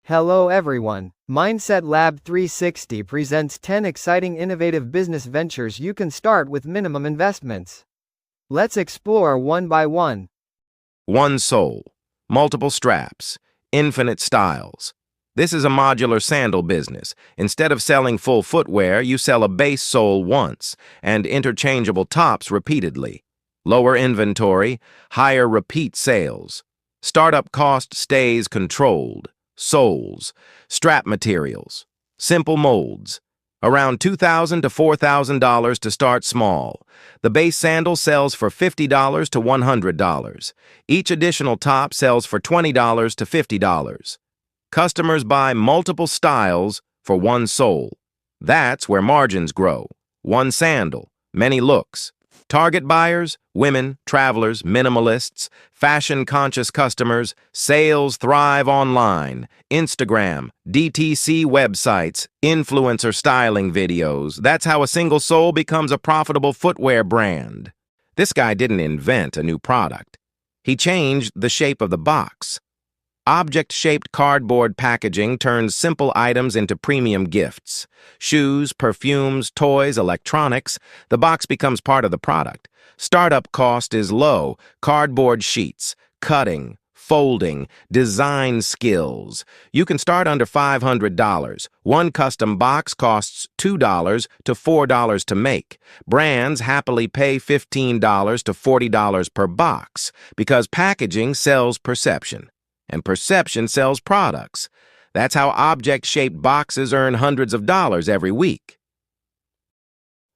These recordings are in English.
Hello everyone. Mindset Lab 360 presents 10 exciting innovative business ventures you can start with minimum investments. Let's explore one by one. One sole, multiple straps, infinite styles. This is a modular sandal business. Instead of selling full footwear, you sell a base sole once and interchangeable tops repeatedly. Lower inventory, higher repeat sales. Startup cost stays controlled. Soles, strap materials, simple molds. Around $2,000 to $4,000 to start small. The base sandal sells for $50 to $100. Each additional top sells for $20 to $50. Customers buy multiple styles for one sole. That's where margins grow. One sandal, many looks. Target buyers, women, travelers, minimalists, fashion-conscious customers. Sales thrive online. Instagram, DTC websites, influencer styling videos. That's how a single sole becomes a profitable footwear brand. This guy didn't invent a new product. He changed the shape of the box. Object-shaped cardboard packaging turns simple items into premium gifts. Shoes, perfumes, toys, electronics. The box becomes part of the product. Startup cost is low. Cardboard sheets, cutting, folding, design skills. You can start under $500. One custom box costs $2 to $4 to make. Brands happily pay $15 to $40 per box because packaging sells perception. And perception sells products. That's how object-shaped boxes earn hundreds of dollars every week.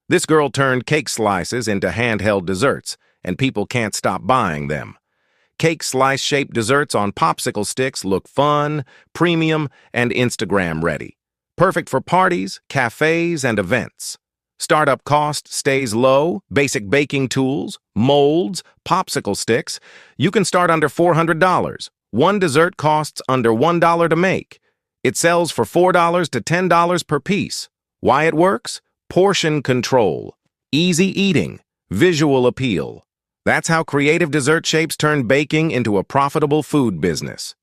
This girl turned cake slices into handheld desserts, and people can't stop buying them. Cake slice-shaped desserts on popsicle sticks look fun, premium, and Instagram-ready. Perfect for parties, cafes, and events. Startup cost stays low, basic baking tools, molds, popsicle sticks. You can start under $400. One dessert costs under $1 to make. It sells for $4 to $10 per piece. Why it works? Portion control, easy eating, visual appeal. That's how creative dessert shapes turn baking into a profitable food business.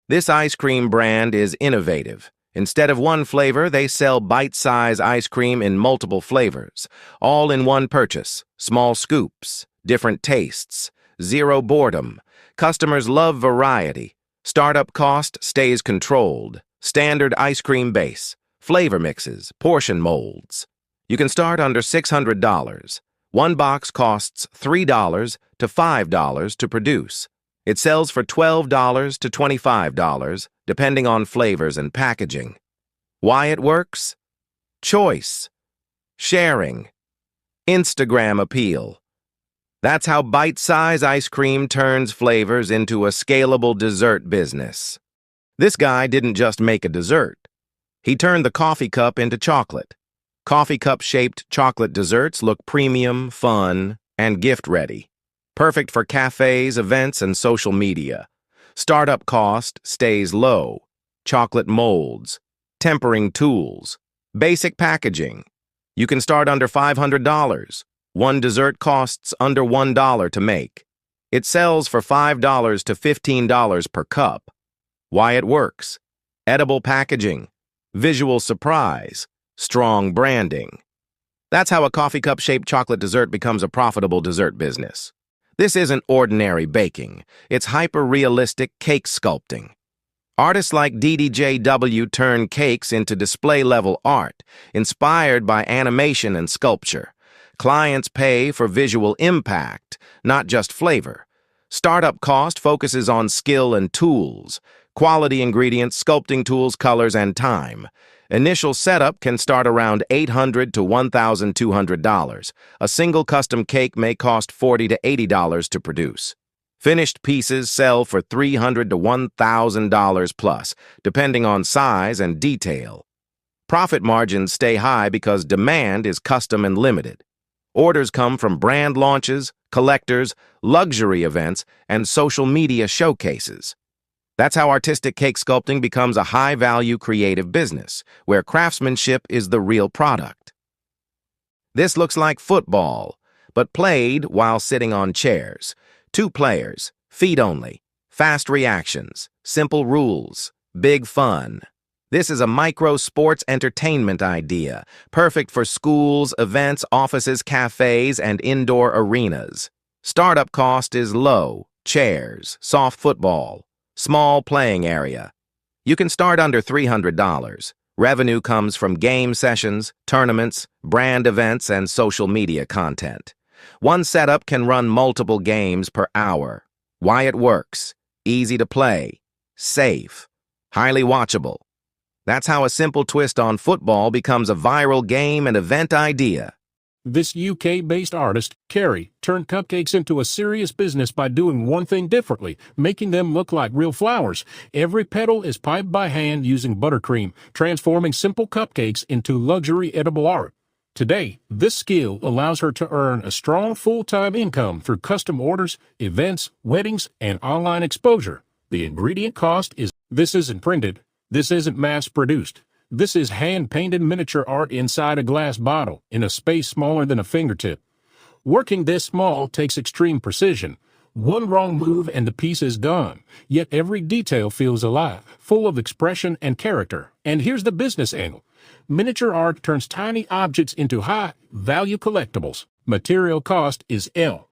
This ice cream brand is innovative. Instead of one flavor, they sell bite-size ice cream in multiple flavors, all in one purchase. Small scoops, different tastes, zero boredom. Customers love variety. Startup cost stays controlled. Standard ice cream base, flavor mixes, portion molds. You can start under $600. One box costs $3 to $5 to produce. It sells for $12 to $25, depending on flavors and packaging. Why it works? Choice, sharing, Instagram appeal. That's how bite-size ice cream turns flavors into a scalable dessert business. This guy didn't just make a dessert. He turned the coffee cup into chocolate. Coffee cup-shaped chocolate desserts look premium, fun, and gift-ready. Perfect for cafes, events, and social media. Startup cost stays low. Chocolate molds, tempering tools, basic packaging. You can start under $500. One dessert costs under $1 to make. It sells for $5 to $15 per cup. Why it works? Edible packaging, visual surprise, strong branding. That's how a coffee cup-shaped chocolate dessert becomes a profitable dessert business. This isn't ordinary baking. It's hyper-realistic cake sculpting. Artists like DDJW turn cakes into display-level art, inspired by animation and sculpture. Clients pay for visual impact, not just flavor. Startup cost focuses on skill and tools, quality ingredients, sculpting tools, colors, and time. Initial setup can start around $800 to $1,200. A single custom cake may cost $40 to $80 to produce. Finished pieces sell for $300 to $1,000 plus, depending on size and detail. Profit margins stay high because demand is custom and limited. Orders come from brand launches, collectors, luxury events, and social media showcases. That's how artistic cake sculpting becomes a high-value creative business, where craftsmanship is the real product. This looks like football, but played while sitting on chairs. 2 players, feet only, fast reactions, simple rules. Big fun. This is a micro sports entertainment idea, perfect for schools, events, offices, cafes, and indoor arenas. Startup cost is low. Chairs, soft football, small playing area. You can start under $300. Revenue comes from game sessions, tournaments, brand events, and social media content. One setup can run multiple games per hour. Why it works: easy to play, safe, highly watchable. That's how a simple twist on football becomes a viral game and event idea. This UK-based artist, Carrie, turned cupcakes into a serious business by doing one thing differently, making them look like real flowers. Every petal is piped by hand using buttercream, transforming simple cupcakes into luxury edible art. Today, this skill allows her to earn a strong full-time income through custom orders, events, weddings, and online exposure. The ingredient cost is, this isn't printed, this isn't mass-produced. This is hand-painted miniature art inside a glass bottle, in a space smaller than a fingertip. Working this small takes extreme precision. One wrong move and the piece is gone, yet every detail feels alive, full of expression and character. And here's the business angle. Miniature art turns tiny objects into high-value collectibles. Material cost is L.